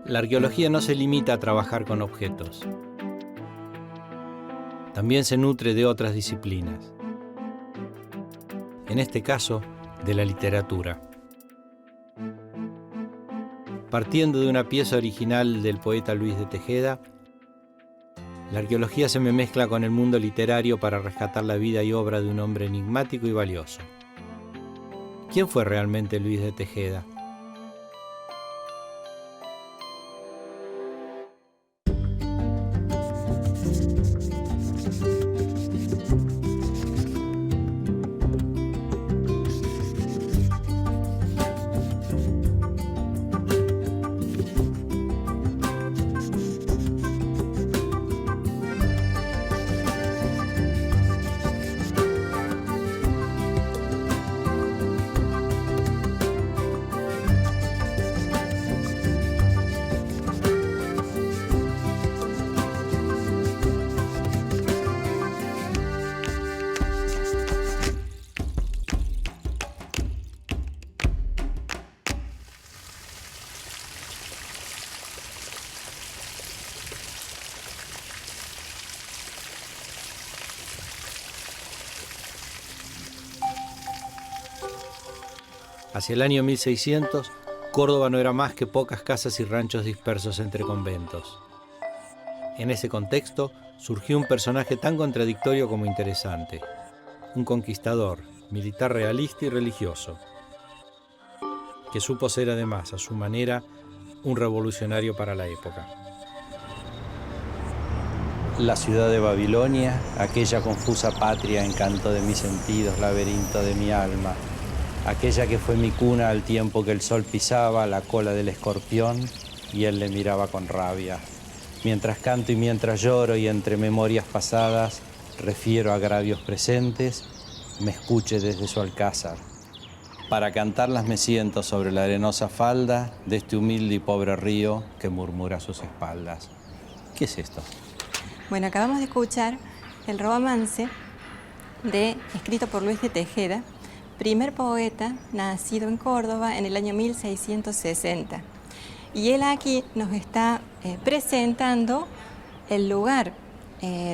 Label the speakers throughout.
Speaker 1: La arqueología no se limita a trabajar con objetos. También se nutre de otras disciplinas. En este caso, de la literatura. Partiendo de una pieza original del poeta Luis de Tejeda, la arqueología se me mezcla con el mundo literario para rescatar la vida y obra de un hombre enigmático y valioso. ¿Quién fue realmente Luis de Tejeda? Hacia el año 1600, Córdoba no era más que pocas casas y ranchos dispersos entre conventos. En ese contexto surgió un personaje tan contradictorio como interesante, un conquistador, militar realista y religioso, que supo ser además, a su manera, un revolucionario para la época. La ciudad de Babilonia, aquella confusa patria, encanto de mis sentidos, laberinto de mi alma, aquella que fue mi cuna al tiempo que el sol pisaba la cola del escorpión y él le miraba con rabia. Mientras canto y mientras lloro y entre memorias pasadas refiero agravios presentes, me escuche desde su alcázar. Para cantarlas me siento sobre la arenosa falda de este humilde y pobre río que murmura a sus espaldas. ¿Qué es esto?
Speaker 2: Bueno, acabamos de escuchar el romance escrito por Luis de Tejeda, primer poeta nacido en Córdoba en el año 1660. Y él aquí nos está presentando el lugar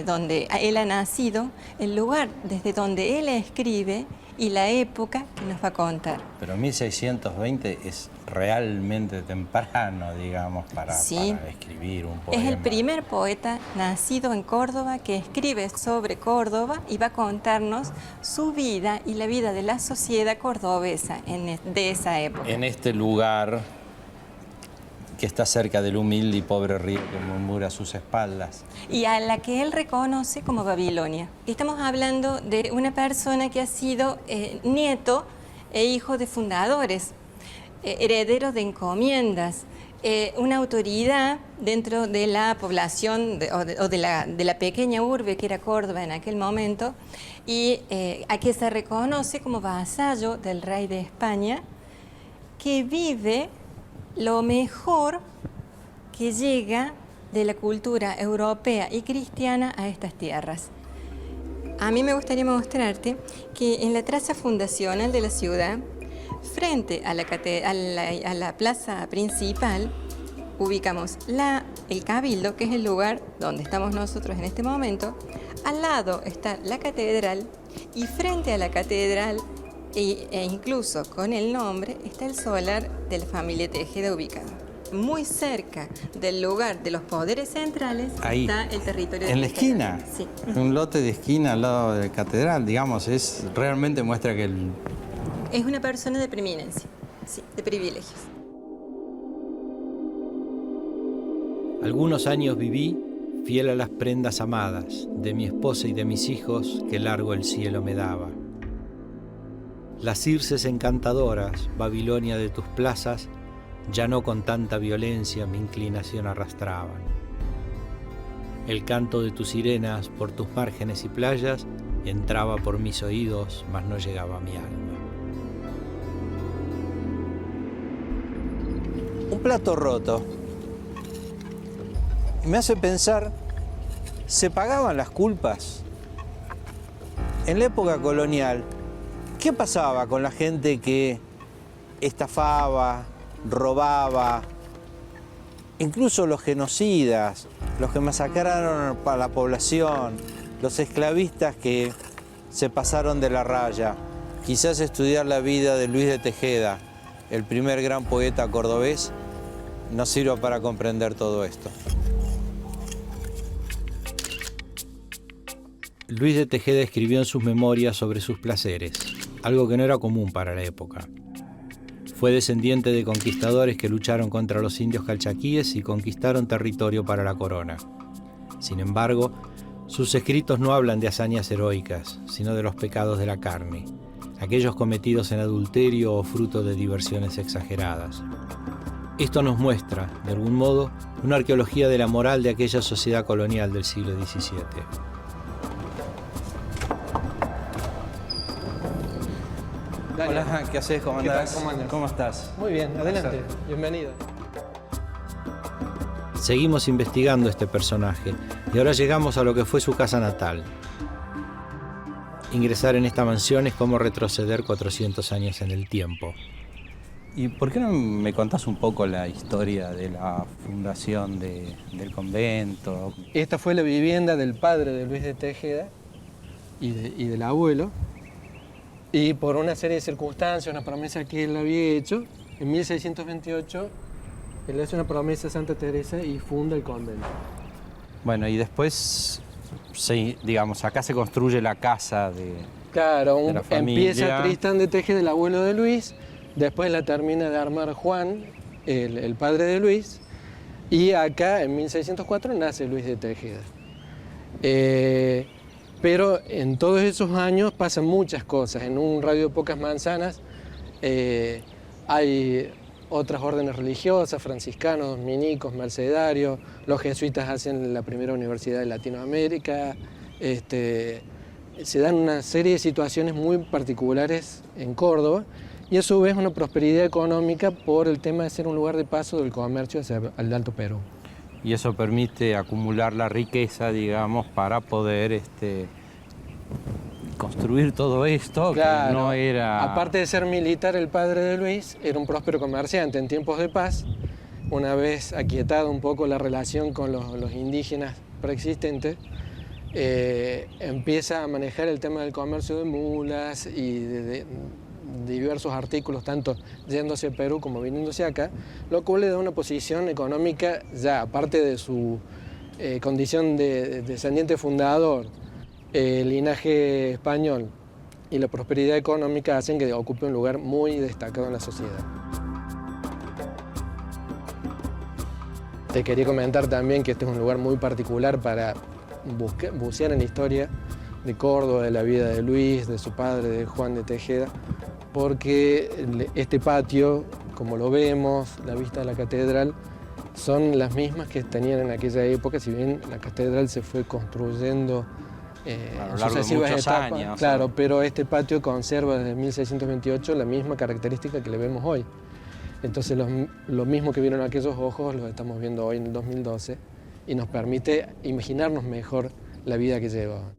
Speaker 2: donde él ha nacido, el lugar desde donde él escribe y la época que nos va a contar.
Speaker 1: Pero 1620 es realmente temprano, digamos, para escribir un poema.
Speaker 2: Es el primer poeta nacido en Córdoba que escribe sobre Córdoba y va a contarnos su vida y la vida de la sociedad cordobesa de esa época.
Speaker 1: En este lugar que está cerca del humilde y pobre río que murmura a sus espaldas.
Speaker 2: Y a la que él reconoce como Babilonia. Estamos hablando de una persona que ha sido nieto e hijo de fundadores, heredero de encomiendas, una autoridad dentro de la población de la pequeña urbe que era Córdoba en aquel momento, y a que se reconoce como vasallo del rey de España, que vive lo mejor que llega de la cultura europea y cristiana a estas tierras. A mí me gustaría mostrarte que en la traza fundacional de la ciudad, frente a la plaza principal, ubicamos el Cabildo, que es el lugar donde estamos nosotros en este momento. Al lado está la catedral y frente a la catedral e incluso con el nombre está el solar de la familia Tejeda ubicado. Muy cerca del lugar de los poderes centrales
Speaker 1: ahí,
Speaker 2: está el territorio de
Speaker 1: en la esquina.
Speaker 2: Sí.
Speaker 1: Un lote de esquina al lado de la catedral, digamos, realmente muestra que
Speaker 2: es una persona de preeminencia, sí, de privilegios.
Speaker 1: Algunos años viví fiel a las prendas amadas de mi esposa y de mis hijos que largo el cielo me daba. Las circes encantadoras, Babilonia de tus plazas, ya no con tanta violencia mi inclinación arrastraban. El canto de tus sirenas por tus márgenes y playas entraba por mis oídos, mas no llegaba a mi alma. Un plato roto. Me hace pensar, ¿se pagaban las culpas? En la época colonial, ¿qué pasaba con la gente que estafaba, robaba, incluso los genocidas, los que masacraron a la población, los esclavistas que se pasaron de la raya. Quizás estudiar la vida de Luis de Tejeda, el primer gran poeta cordobés, nos sirva para comprender todo esto. Luis de Tejeda escribió en sus memorias sobre sus placeres, algo que no era común para la época. Fue descendiente de conquistadores que lucharon contra los indios calchaquíes y conquistaron territorio para la corona. Sin embargo, sus escritos no hablan de hazañas heroicas, sino de los pecados de la carne, aquellos cometidos en adulterio o fruto de diversiones exageradas. Esto nos muestra, de algún modo, una arqueología de la moral de aquella sociedad colonial del siglo XVII. Hola, ¿qué haces? ¿Cómo andás? ¿Cómo estás?
Speaker 3: Muy bien, adelante, bienvenido.
Speaker 1: Seguimos investigando este personaje y ahora llegamos a lo que fue su casa natal. Ingresar en esta mansión es como retroceder 400 años en el tiempo. ¿Y por qué no me contás un poco la historia de la fundación del convento?
Speaker 3: Esta fue la vivienda del padre de Luis de Tejeda y del abuelo. Y por una serie de circunstancias, una promesa que él había hecho, en 1628, él hace una promesa a Santa Teresa y funda el convento.
Speaker 1: Bueno, y después, sí, digamos, acá se construye la casa de la familia.
Speaker 3: Empieza Tristán de Tejeda, el abuelo de Luis, después la termina de armar Juan, el padre de Luis, y acá, en 1604, nace Luis de Tejeda. Pero en todos esos años pasan muchas cosas. En un radio de pocas manzanas hay otras órdenes religiosas, franciscanos, dominicos, mercedarios. Los jesuitas hacen la primera universidad de Latinoamérica. Se dan una serie de situaciones muy particulares en Córdoba y a su vez una prosperidad económica por el tema de ser un lugar de paso del comercio hacia el Alto Perú.
Speaker 1: Y eso permite acumular la riqueza, digamos, para poder construir todo esto,
Speaker 3: claro,
Speaker 1: que no era...
Speaker 3: Aparte de ser militar, el padre de Luis era un próspero comerciante en tiempos de paz. Una vez aquietada un poco la relación con los indígenas preexistentes, empieza a manejar el tema del comercio de mulas y de diversos artículos, tanto yéndose a Perú como viniéndose acá, lo cual le da una posición económica ya, aparte de su condición de descendiente fundador, el linaje español y la prosperidad económica hacen que ocupe un lugar muy destacado en la sociedad. Te quería comentar también que este es un lugar muy particular para bucear en la historia de Córdoba, de la vida de Luis, de su padre, de Juan de Tejeda, porque este patio, como lo vemos, la vista de la catedral, son las mismas que tenían en aquella época, si bien la catedral se fue construyendo
Speaker 1: a lo largo de muchos años.
Speaker 3: Claro, pero este patio conserva desde 1628 la misma característica que le vemos hoy. Entonces lo mismo que vieron aquellos ojos lo estamos viendo hoy en el 2012 y nos permite imaginarnos mejor la vida que llevaban.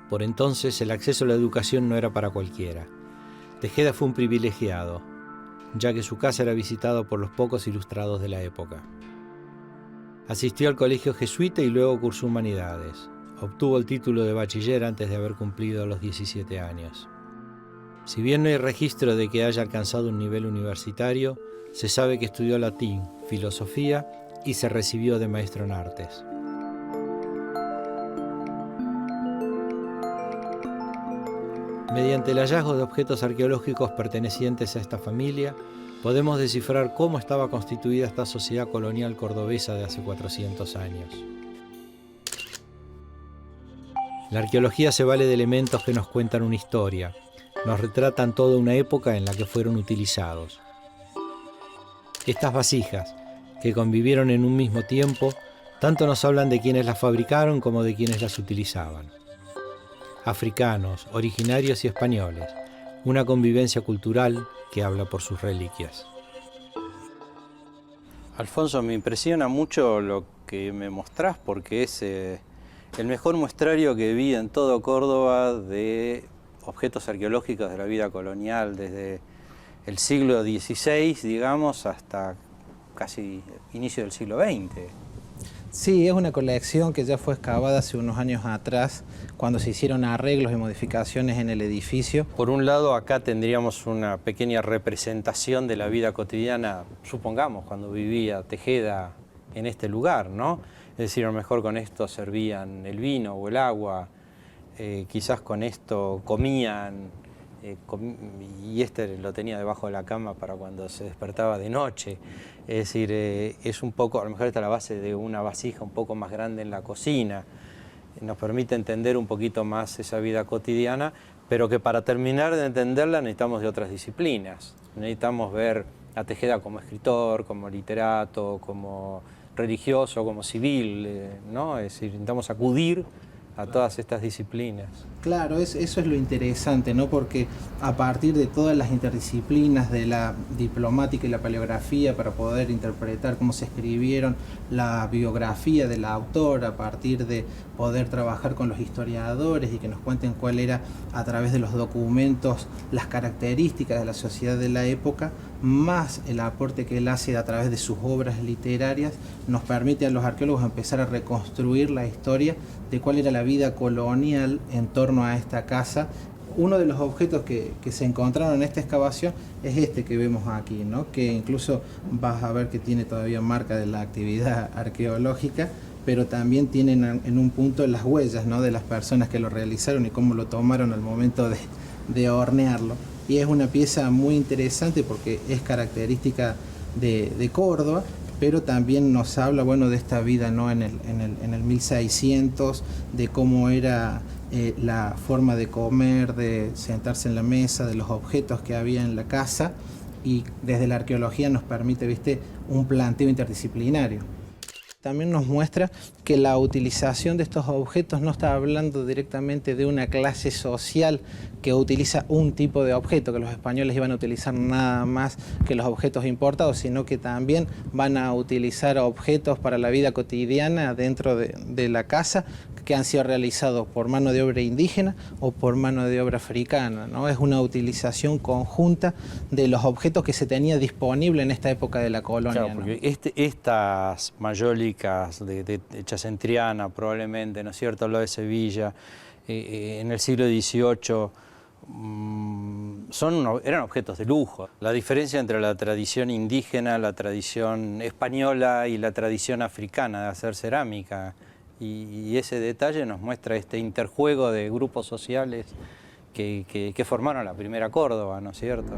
Speaker 1: Por entonces el acceso a la educación no era para cualquiera. Tejeda fue un privilegiado, ya que su casa era visitada por los pocos ilustrados de la época. Asistió al colegio jesuita y luego cursó humanidades. Obtuvo el título de bachiller antes de haber cumplido los 17 años. Si bien no hay registro de que haya alcanzado un nivel universitario, se sabe que estudió latín, filosofía y se recibió de maestro en artes. Mediante el hallazgo de objetos arqueológicos pertenecientes a esta familia, podemos descifrar cómo estaba constituida esta sociedad colonial cordobesa de hace 400 años. La arqueología se vale de elementos que nos cuentan una historia, nos retratan toda una época en la que fueron utilizados. Estas vasijas, que convivieron en un mismo tiempo, tanto nos hablan de quienes las fabricaron como de quienes las utilizaban. Africanos, originarios y españoles, una convivencia cultural que habla por sus reliquias. Alfonso, me impresiona mucho lo que me mostrás porque es el mejor muestrario que vi en todo Córdoba de objetos arqueológicos de la vida colonial, desde el siglo XVI, digamos, hasta casi inicio del siglo XX.
Speaker 4: Sí, es una colección que ya fue excavada hace unos años atrás, cuando se hicieron arreglos y modificaciones en el edificio.
Speaker 1: Por un lado, acá tendríamos una pequeña representación de la vida cotidiana, supongamos, cuando vivía Tejeda en este lugar, ¿no? Es decir, a lo mejor con esto servían el vino o el agua, quizás con esto comían, y este lo tenía debajo de la cama para cuando se despertaba de noche. Es decir, es un poco, a lo mejor está la base de una vasija un poco más grande en la cocina. Nos permite entender un poquito más esa vida cotidiana, pero que para terminar de entenderla necesitamos de otras disciplinas. Necesitamos ver a Tejeda como escritor, como literato, como religioso, como civil, ¿no? Es decir, necesitamos acudir a todas estas disciplinas.
Speaker 4: Claro, eso es lo interesante, ¿no? Porque a partir de todas las interdisciplinas de la diplomática y la paleografía, para poder interpretar cómo se escribieron la biografía del autor, a partir de poder trabajar con los historiadores y que nos cuenten cuál era, a través de los documentos, las características de la sociedad de la época, más el aporte que él hace a través de sus obras literarias, nos permite a los arqueólogos empezar a reconstruir la historia de cuál era la vida colonial en torno a esta casa. Uno de los objetos que se encontraron en esta excavación es este que vemos aquí, ¿no? Que incluso vas a ver que tiene todavía marca de la actividad arqueológica, pero también tienen en un punto las huellas, ¿no? De las personas que lo realizaron y cómo lo tomaron al momento de hornearlo. Y es una pieza muy interesante porque es característica de Córdoba, pero también nos habla, bueno, de esta vida, ¿no? en el 1600, de cómo era la forma de comer, de sentarse en la mesa, de los objetos que había en la casa, y desde la arqueología nos permite, ¿viste?, un planteo interdisciplinario. También nos muestra que la utilización de estos objetos no está hablando directamente de una clase social que utiliza un tipo de objeto, que los españoles iban a utilizar nada más que los objetos importados, sino que también van a utilizar objetos para la vida cotidiana dentro de la casa, que han sido realizados por mano de obra indígena o por mano de obra africana, ¿no? Es una utilización conjunta de los objetos que se tenía disponible en esta época de la colonia.
Speaker 1: Claro, porque ¿no? Estas mayólicas hechas en Triana, probablemente, ¿no es cierto?, lo de Sevilla, en el siglo XVIII, eran objetos de lujo. La diferencia entre la tradición indígena, la tradición española y la tradición africana de hacer cerámica, y ese detalle nos muestra este interjuego de grupos sociales que formaron la primera Córdoba, ¿no es cierto?